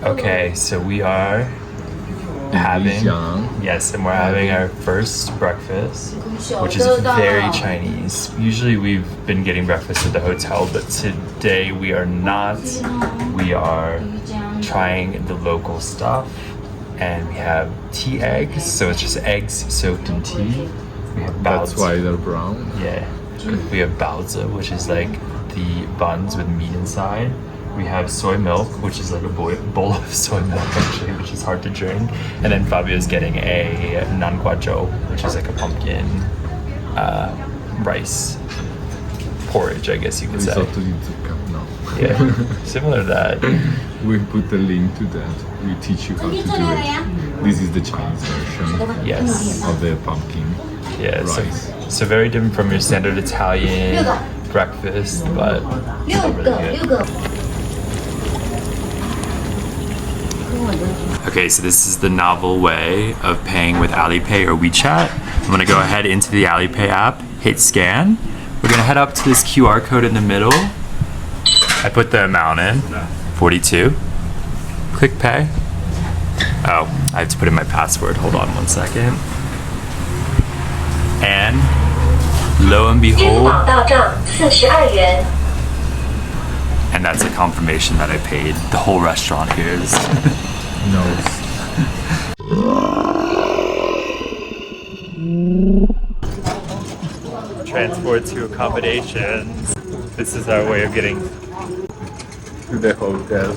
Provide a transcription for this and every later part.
Okay, so we are having yes, and we're having our first breakfast, which is very Chinese. Usually we've been getting breakfast at the hotel, but today we are not. We are trying the local stuff, and we have tea eggs, so it's just eggs soaked in tea. We have baozi. That's why they're brown. Yeah. We have baozi, which is like the buns with meat inside. We have soy milk, which is like a bowl of soy milk actually, which is hard to drink. And then Fabio's getting a nanguà zhou, which is like a pumpkin rice porridge, I guess you could say. Risotto di zucca, no. Yeah, similar to that. We put a link to that. We teach you how to do it. This is the Chinese version Yes. of the pumpkin Yeah, rice. so very different from your standard Italian breakfast, but still really good. Okay, so this is the novel way of paying with Alipay or WeChat. I'm gonna go ahead into the Alipay app, hit scan. We're gonna head up to this QR code in the middle. I put the amount in, 42. Click pay. Oh, I have to put in my password. Hold on one second. And lo and behold, and that's a confirmation that I paid. The whole restaurant here is Nose. transport to accommodations. This is our way of getting To the hotel.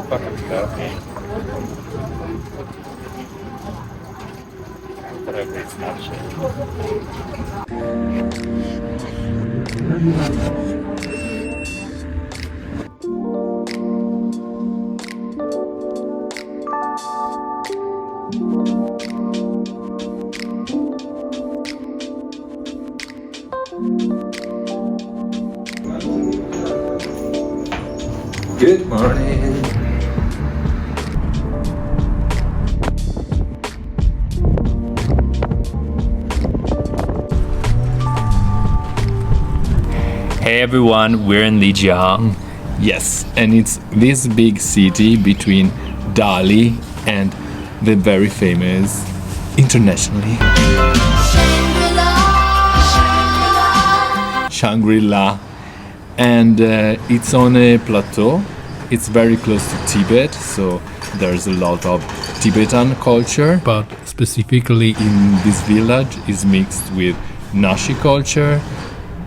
fucking stuff. But I waste that shit. Good morning. Hey everyone, we're in Lijiang. Yes, and it's this big city between Dali and the very famous internationally Shangri-La, and it's on a plateau. It's very close to Tibet, so there's a lot of Tibetan culture, but specifically in this village is mixed with Naxi culture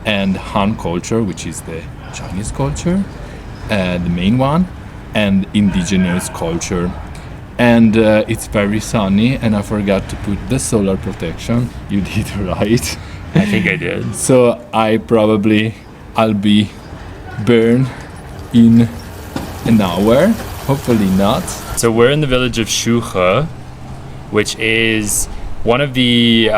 and Han culture, which is the Chinese culture, the main one, and indigenous culture. And it's very sunny, and I forgot to put the solar protection. You did right. I think I did. So I'll be burned in an hour. Hopefully not. So we're in the village of Shuhe, which is one of the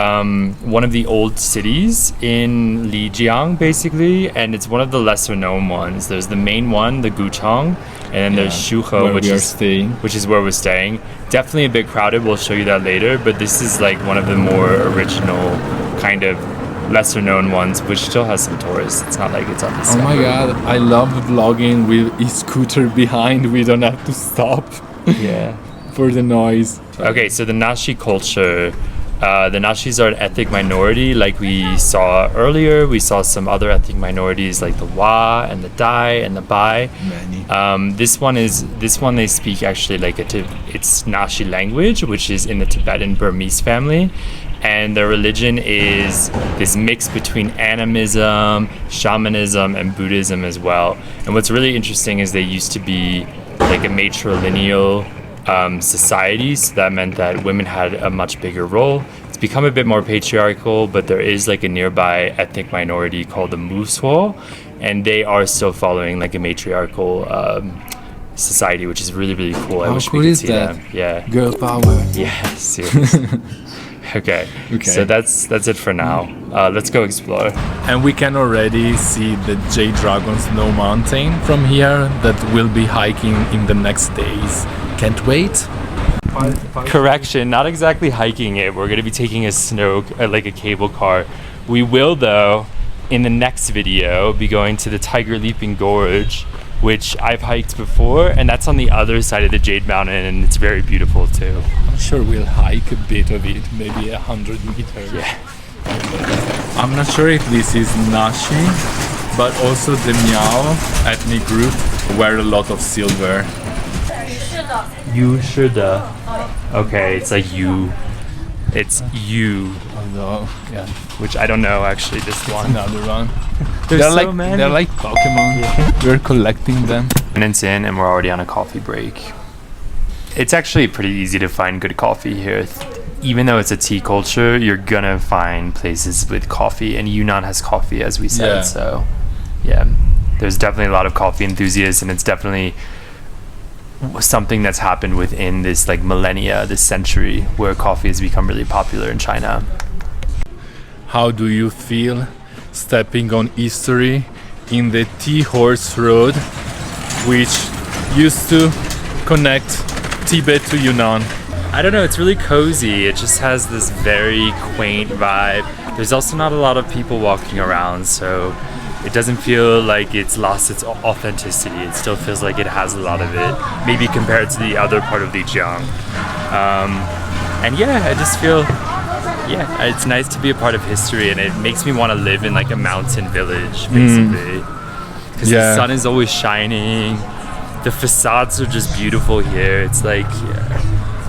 old cities in Lijiang, basically, and it's one of the lesser known ones. There's the main one, the Ghuangchen, and then there's Shuhe, which is where we're staying. Definitely a bit crowded. We'll show you that later. But this is like one of the more original, kind of lesser known ones, which still has some tourists. It's not like it's on the Oh my god, I love vlogging with a scooter behind. We don't have to stop. Yeah. For the noise. Okay, so the Naxi culture. The Naxis are an ethnic minority, like we saw earlier. We saw some other ethnic minorities like the Wa and the Dai and the Bai. Many. This one they speak actually like it's Naxi language, which is in the Tibetan Burmese family, and their religion is this mix between animism, shamanism, and Buddhism as well. And what's really interesting is they used to be like a matrilineal society, so that meant that women had a much bigger role. It's become a bit more patriarchal, but there is like a nearby ethnic minority called the Musho, and they are still following like a matriarchal society, which is really, really cool. I wish we could see them. Yeah. Girl power. Yeah, seriously. Okay, so that's it for now. Let's go explore. And we can already see the Jade Dragon Snow Mountain from here that we'll be hiking in the next days. Can't wait. Correction, not exactly hiking it. We're gonna be taking a like a cable car We will, though, in the next video, be going to the Tiger Leaping Gorge, which I've hiked before, and that's on the other side of the Jade Mountain, and it's very beautiful too. I'm sure we'll hike a bit of it, maybe 100 meters. Yeah. I'm not sure if this is Naxi, but also the Miao ethnic group wear a lot of silver. You should. Okay, it's like you. It's you. Although, yeah, Which I don't know actually. This one. another one. There's They're so like many. they're like Pokemon. We're collecting them. Minutes in, and we're already on a coffee break. It's actually pretty easy to find good coffee here. Even though it's a tea culture, you're gonna find places with coffee, and Yunnan has coffee, as we said. Yeah. So, yeah, there's definitely a lot of coffee enthusiasts, and it's definitely something that's happened within this like millennia, this century, where coffee has become really popular in China. How do you feel stepping on history in the Tea Horse Road, which used to connect Tibet to Yunnan? I don't know, it's really cozy. It just has this very quaint vibe. There's also not a lot of people walking around, so it doesn't feel like it's lost its authenticity. It still feels like it has a lot of it, maybe compared to the other part of Lijiang. And yeah, I just feel, yeah, it's nice to be a part of history, and it makes me want to live in like a mountain village, basically. Because the sun is always shining. The facades are just beautiful here. It's like,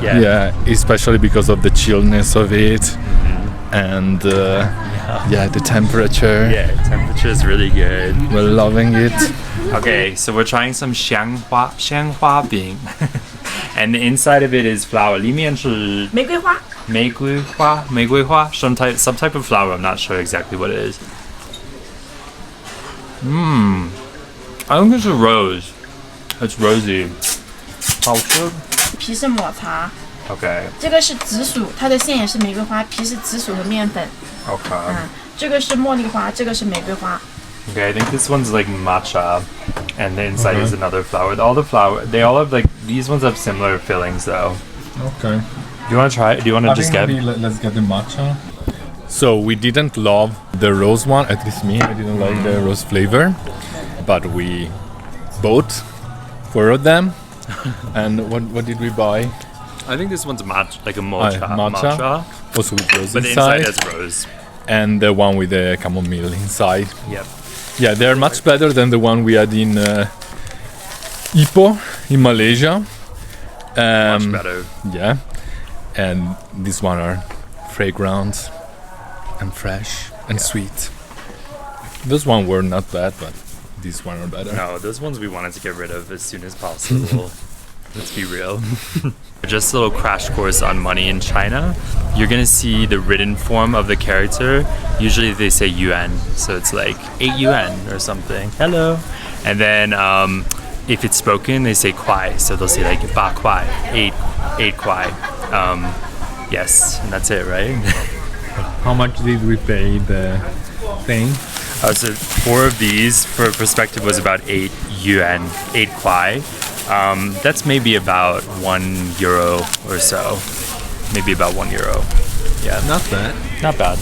Yeah, especially because of the chillness of it, and the temperature. Yeah, temperature is really good. We're loving it. Okay, so we're trying some 香花饼 and the inside of it is flour. 里面是玫瑰花 some type of flour. I'm not sure exactly what it is. I think it's a rose. It's rosy. 好吃。皮是抹茶， Okay. 这个是紫薯，它的馅也是玫瑰花，皮是紫薯和面粉。 Okay. 这个是茉莉花，这个是玫瑰花。 Okay, I think this one's like matcha, and the inside is another flour. All the flour, they all have like, these ones have similar fillings though. Okay. Do you want to try it? Do you want to just get? Let's get the matcha. So we didn't love the rose one, at least me. I didn't like the rose flavor, but we bought 4 of them. And what did we buy? I think this one's like a matcha. Matcha. Also with rose But the inside. inside has rose. And the one with the chamomile inside. Yep. Yeah, they're much better than the one we had in Ipoh in Malaysia. Much better. Yeah, and these one are fragrant and fresh and sweet. Those one were not bad, but these one are better. No, those ones we wanted to get rid of as soon as possible. Let's be real. Just a little crash course on money in China. You're gonna see the written form of the character. Usually they say yuan, so it's like 8 yuan or something. Hello. And then if it's spoken, they say kuai, so they'll say like 8 kuai, 8 kuai. Yes, and that's it, right? How much did we pay the thing? So 4 of these, for perspective, was about 8 yuan, 8 kuai. That's maybe about €1 or so. Maybe about €1. Yeah. Not bad. Not bad.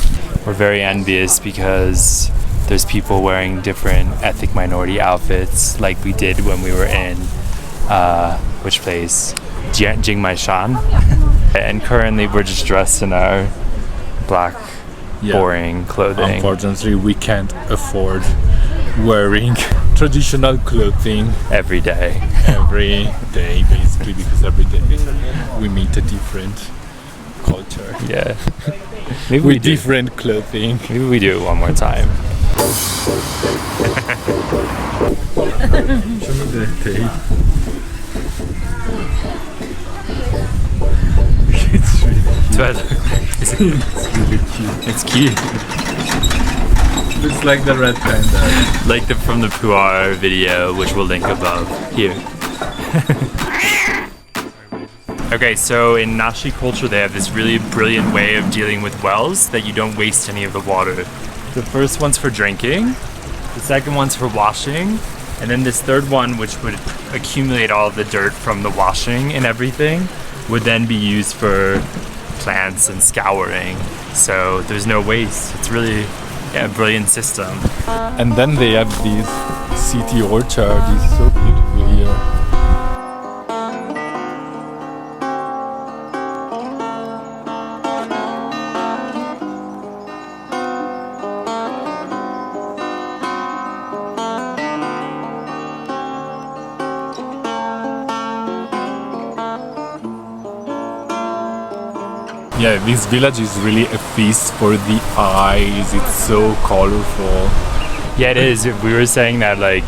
We're very envious because there's people wearing different ethnic minority outfits like we did when we were in, which place? Jingmaishan. And currently we're just dressed in our black, boring clothing. Unfortunately, we can't afford wearing traditional clothing every day. Every day, basically, because every day we meet a different culture. Yeah. Maybe with different clothing. Maybe we do it one more time. Show me the tape. It's really cute. It's cute. Looks like the red panda. Like from the Puar video, which we'll link above here. Okay, so in Naxi culture, they have this really brilliant way of dealing with wells that you don't waste any of the water. The first one's for drinking, the second one's for washing, and then this third one, which would accumulate all of the dirt from the washing and everything, would then be used for plants and scouring. So there's no waste. It's really Yeah, brilliant system. And then they have this city orchard. It's so beautiful here. Yeah, this village is really a feast for the eyes. It's so colorful. Yeah, it is. We were saying that like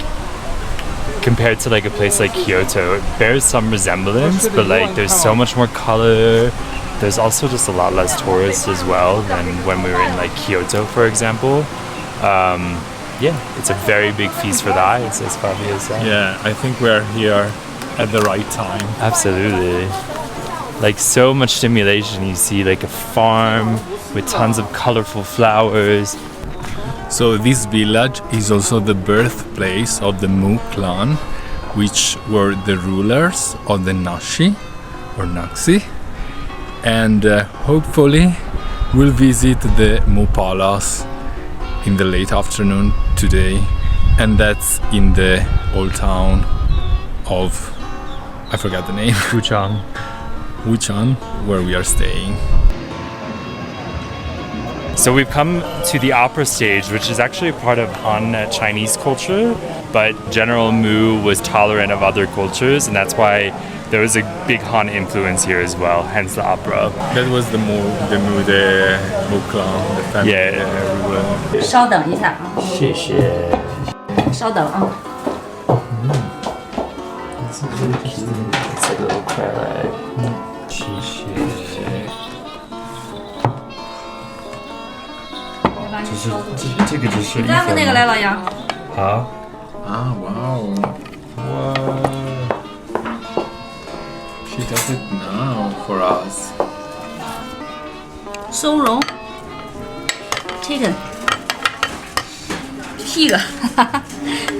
compared to like a place like Kyoto, it bears some resemblance, but like there's so much more color. There's also just a lot less tourists as well than when we were in like Kyoto, for example. Yeah, it's a very big feast for the eyes, as Fabio said. Yeah, I think we're here at the right time. Absolutely. Like so much stimulation. You see like a farm with tons of colorful flowers. So this village is also the birthplace of the Mu clan, which were the rulers of the Naxi or Naxi. And hopefully we'll visit the Mu Palace in the late afternoon today. And that's in the old town of, I forgot the name. Wuchang, where we are staying. So we've come to the opera stage, which is actually part of Han Chinese culture, but General Mu was tolerant of other cultures, and that's why there was a big Han influence here as well, hence the opera. That was the Mu clan, the family. Yeah. 稍等一下啊，谢谢。稍等啊。 It's like a little crab. 谢谢。这个就是刚才那个来，老杨。好。 Ah, wow. Wow. She does it now for us. 松茸 ，chicken， pig，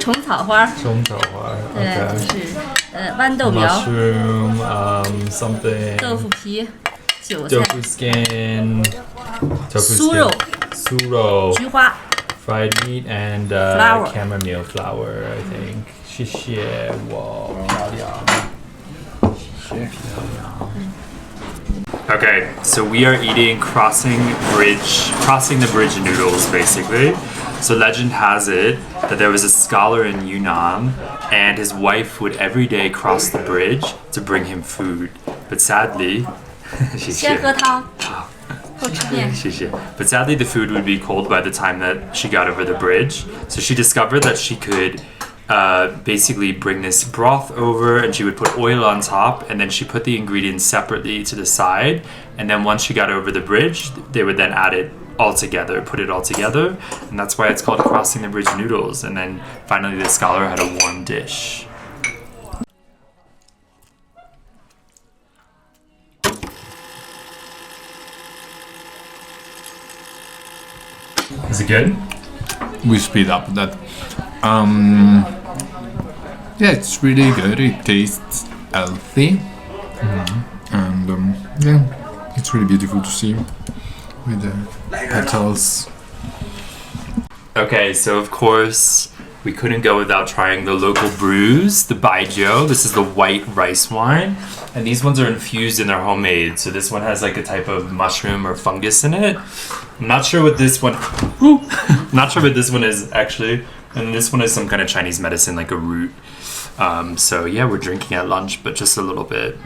虫草花，松草花。对， Okay. 是豌豆苗， Mushroom, something. 豆腐皮，韭菜， Tofu skin. Tofu 酥肉， Suro. 菊花， Fried meat and Flour. chamomile flour, I think. 谢谢，哇，漂亮。Okay, so we are eating crossing the bridge noodles, basically. So legend has it that there was a scholar in Yunnan, and his wife would every day cross the bridge to bring him food. But sadly, 先喝汤，后吃面。 but sadly the food would be cold by the time that she got over the bridge. So she discovered that she could basically bring this broth over, and she would put oil on top, and then she put the ingredients separately to the side, and then once she got over the bridge, they would then add it all together, put it all together, and that's why it's called crossing the bridge noodles. And then finally the scholar had a warm dish. Is it good? We speed up that. Yeah, it's really good. It tastes healthy, and yeah, it's really beautiful to see with the petals. Okay, so of course we couldn't go without trying the local brews, the baijiu. This is the white rice wine, and these ones are infused and they're homemade. So this one has like a type of mushroom or fungus in it. I'm not sure what this one. Not sure what this one is actually, and this one is some kind of Chinese medicine, like a root. So yeah, we're drinking at lunch, but just a little bit.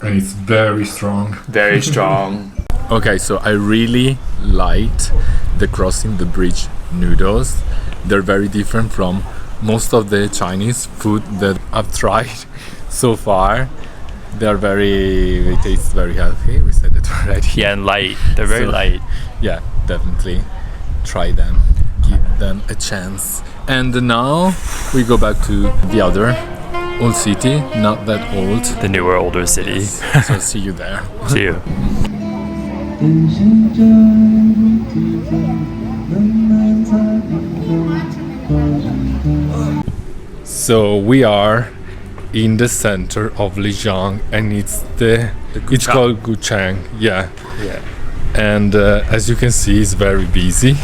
And it's very strong. Very strong. Okay, so I really liked the crossing the bridge noodles. They're very different from most of the Chinese food that I've tried so far. They taste very healthy. We said it already. Yeah, and light. They're very light. Yeah, definitely try them. Give them a chance. And now we go back to the other old city, not that old. The newer, older city. So see you there. See you. So we are in the center of Lijiang, and it's called Ghuangchen. Yeah. and as you can see, it's very busy.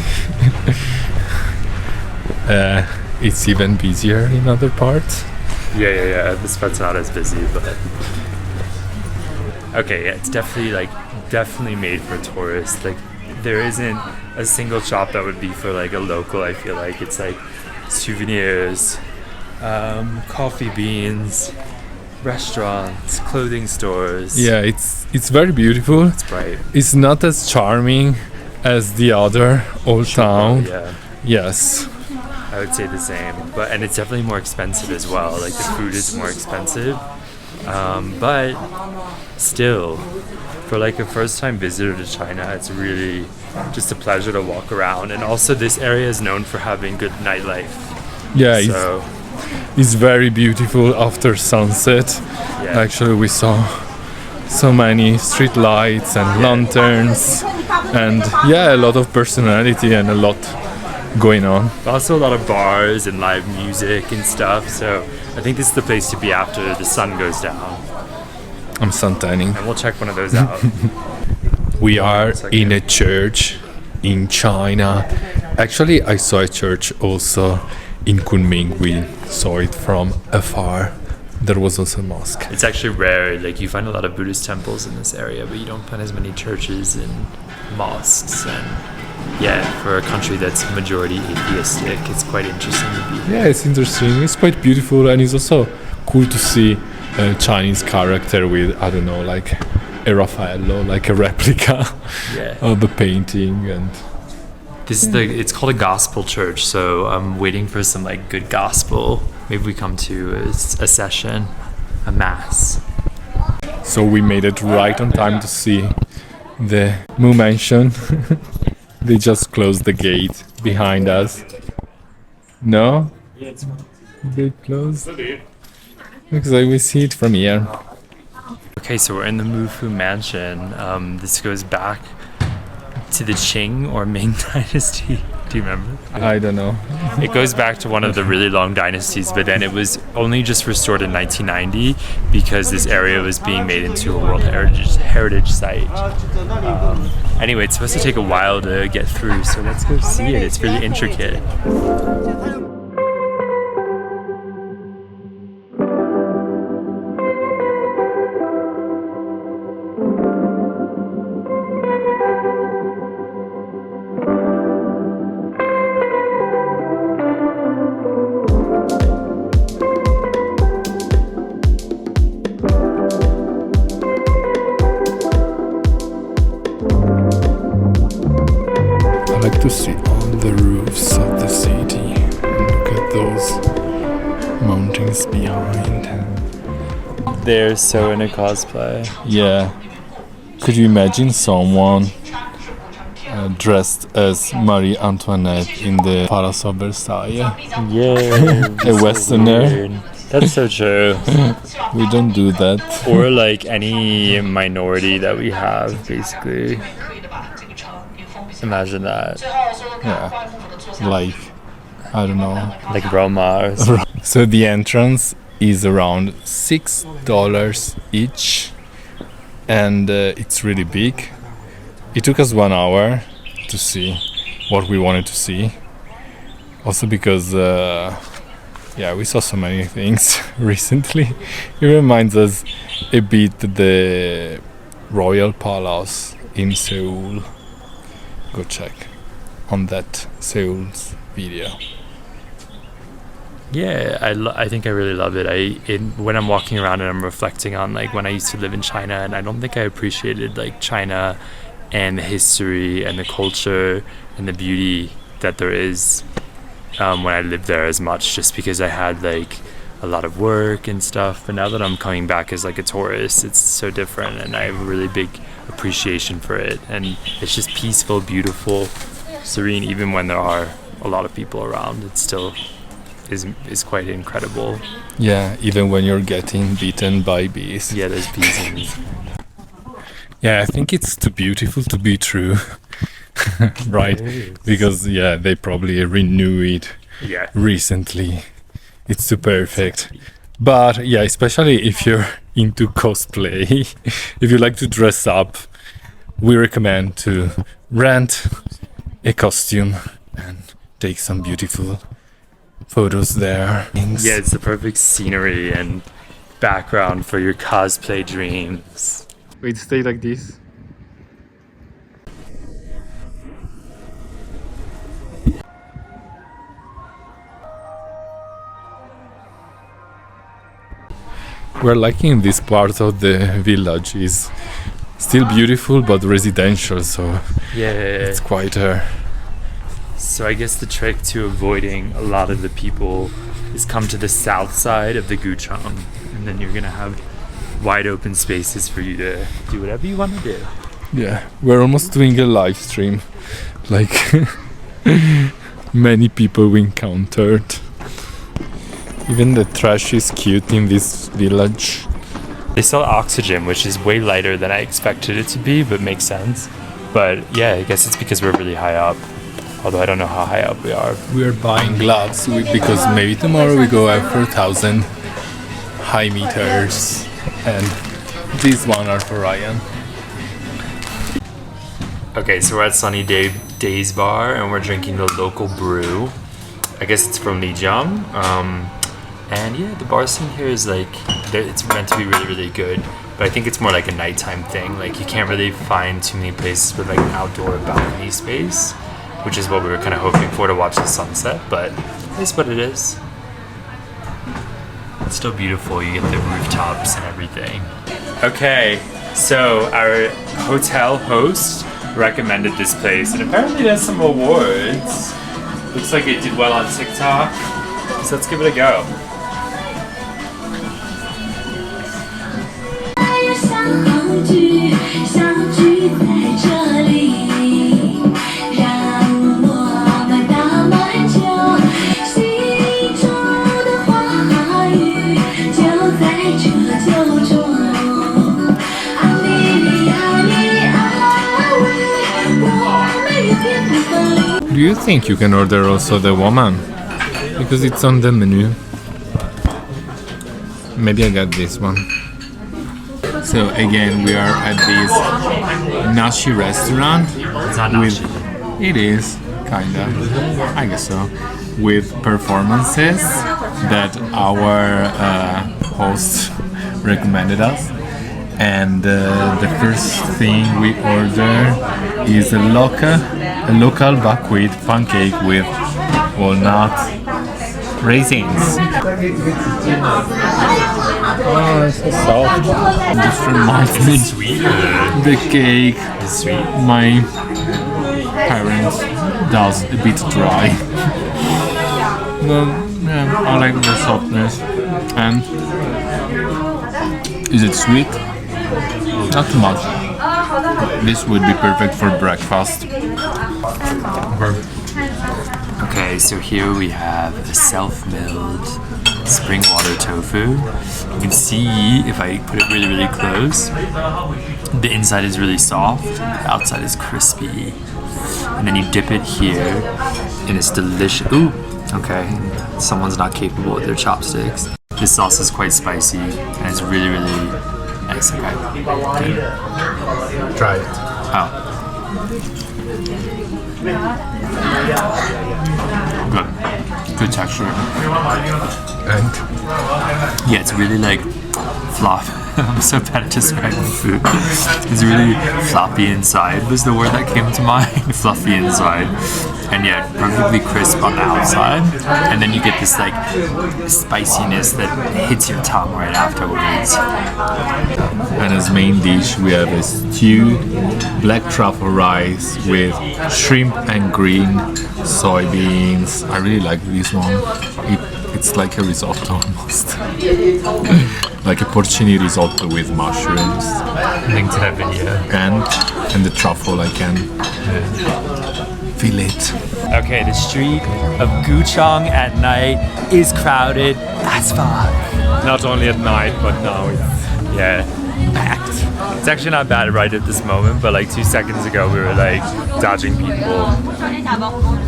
It's even busier in other parts. Yeah. This part's not as busy, but okay, yeah, it's definitely made for tourists. Like, there isn't a single shop that would be for like a local. I feel like it's like souvenirs, coffee beans, restaurants, clothing stores. Yeah, it's very beautiful. It's bright. It's not as charming as the other old town. Yeah, Yes. I would say the same. And it's definitely more expensive as well. Like, the food is more expensive. But still, for like a first-time visitor to China, it's really just a pleasure to walk around. And also, this area is known for having good nightlife. Yeah, So it's very beautiful after sunset. yeah, Actually, we saw so many street lights and lanterns, and yeah, a lot of personality and a lot going on. also a lot of bars and live music and stuff. So I think this is the place to be after the sun goes down. I'm suntanning. And we'll check one of those out. We are in a church in China. Actually, I saw a church also in Kunming. We saw it from afar. There was also a mosque. It's actually rare. Like, you find a lot of Buddhist temples in this area, but you don't find as many churches and mosques. And yeah, for a country that's majority atheistic, it's quite interesting to be here. Yeah, it's interesting. It's quite beautiful, and it's also cool to see a Chinese character with, I don't know, like a Raffaello, like a replica Yeah. of the painting. And This is it's called a gospel church, so I'm waiting for some like good gospel. Maybe we come to a session, a mass. so we made it right on time to see the Mu Mansion. They just closed the gate behind us. No? They closed? Looks like we see it from here. Okay, so we're in the Mufu Mansion. This goes back to the Qing or Ming Dynasty. Do you remember? I don't know. It goes back to one of the really long dynasties, but then it was only just restored in 1990 because this area was being made into a World Heritage Site. Anyway, it's supposed to take a while to get through, so let's go see it. It's really intricate. I like to sit on the roofs of the city and look at those mountains behind. They're so in a cosplay. Yeah. Could you imagine someone dressed as Marie Antoinette in the Palace of Versailles? Yeah. A Westerner? Weird. That's so true. We don't do that. Or like any minority that we have, basically. Imagine that. Yeah. Like, I don't know. Like Roma or something. So the entrance is around $6 each, and it's really big. It took us 1 hour to see what we wanted to see. Also because, we saw so many things recently. It reminds us a bit the Royal Palace in Seoul. Go check on that Seoul's video. Yeah, I think I really love it. When I'm walking around and I'm reflecting on like when I used to live in China, and I don't think I appreciated like China and the history and the culture and the beauty that there is when I lived there as much, just because I had like a lot of work and stuff. But now that I'm coming back as like a tourist, it's so different, and I have a really big appreciation for it. And it's just peaceful, beautiful, serene. Even when there are a lot of people around, it still is quite incredible. Yeah, even when you're getting beaten by bees. Yeah, there's bees in Yeah, I think it's too beautiful to be true. Right? Because they probably renew it recently. It's too perfect. But especially if you're into cosplay, if you like to dress up, we recommend to rent a costume and take some beautiful photos there. Yeah, it's the perfect scenery and background for your cosplay dreams. Wait, stay like this. We're liking this part of the village. Is still beautiful but residential, so Yeah. it's quite So I guess the trick to avoiding a lot of the people is come to the south side of the Ghuangchen, and then you're gonna have wide open spaces for you to do whatever you want to do. yeah. We're almost doing a live stream, like many people we encountered. Even the trash is cute in this village. They sell oxygen, which is way lighter than I expected it to be, but makes sense. But yeah, I guess it's because we're really high up. Although I don't know how high up we are. We're buying gloves because maybe tomorrow we go out for 1,000 high meters, and these one are for Ryan. Okay, so we're at Sunny Days Bar, and we're drinking the local brew. I guess it's from Lijiang. And yeah, the bar scene here is like, it's meant to be really, really good. But I think it's more like a nighttime thing. Like you can't really find too many places with like an outdoor balcony space, which is what we were kind of hoping for to watch the sunset. But it's what it is. It's still beautiful. You get the rooftops and everything. Okay, so our hotel host recommended this place, and apparently it has some awards. Looks like it did well on TikTok. So let's give it a go. Do you think you can order also the woman? Because it's on the menu. Maybe I got this one. So again, we are at this Naxi restaurant. It's not Naxi. It is, kinda. I guess so. With performances that our host recommended us. And the first thing we order is a local buckwheat pancake with walnut raisins. Oh, it's so soft. This reminds me Sweet. the cake It's sweet. my parents does a bit dry. No, yeah, I like the softness. And is it sweet? Not too much. This would be perfect for breakfast. Okay, so here we have a self-milled spring water tofu. You can see, if I put it really, really close, the inside is really soft, the outside is crispy. And then you dip it here, and it's delicious. Ooh, okay, someone's not capable with their chopsticks. This sauce is quite spicy, and it's really, really nice. Okay, good. Try it. Oh. Good texture. And Yeah, it's really like fluff. I'm so bad at describing food. It's really floppy inside was the word that came to mind. Fluffy inside. And yet perfectly crisp on the outside. And then you get this like spiciness that hits your tongue right afterwards. And as main dish we have a stewed black truffle rice with shrimp and green soybeans. I really like this one. It's like a risotto almost. Like a porcini risotto with mushrooms. Link to that video. And the truffle, I can feel it. Okay, the street of Ghuangchen at night is crowded as fuck. Not only at night, but now it's Yeah, packed. It's actually not bad right at this moment, but like 2 seconds ago we were like dodging people.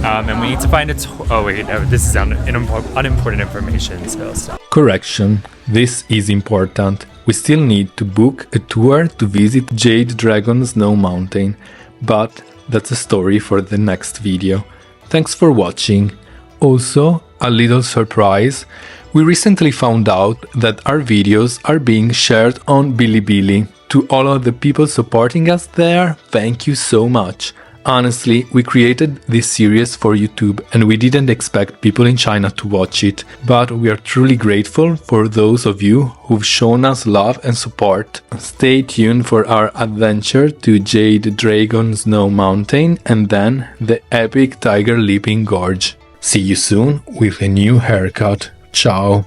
And we need to find a oh wait, no, this is unimportant information, so stop. Correction, this is important. We still need to book a tour to visit Jade Dragon Snow Mountain, but that's a story for the next video. Thanks for watching. Also, a little surprise, we recently found out that our videos are being shared on Bilibili. To all of the people supporting us there, thank you so much. Honestly, we created this series for YouTube and we didn't expect people in China to watch it, but we are truly grateful for those of you who've shown us love and support. Stay tuned for our adventure to Jade Dragon Snow Mountain and then the epic Tiger Leaping Gorge. See you soon with a new haircut. Ciao!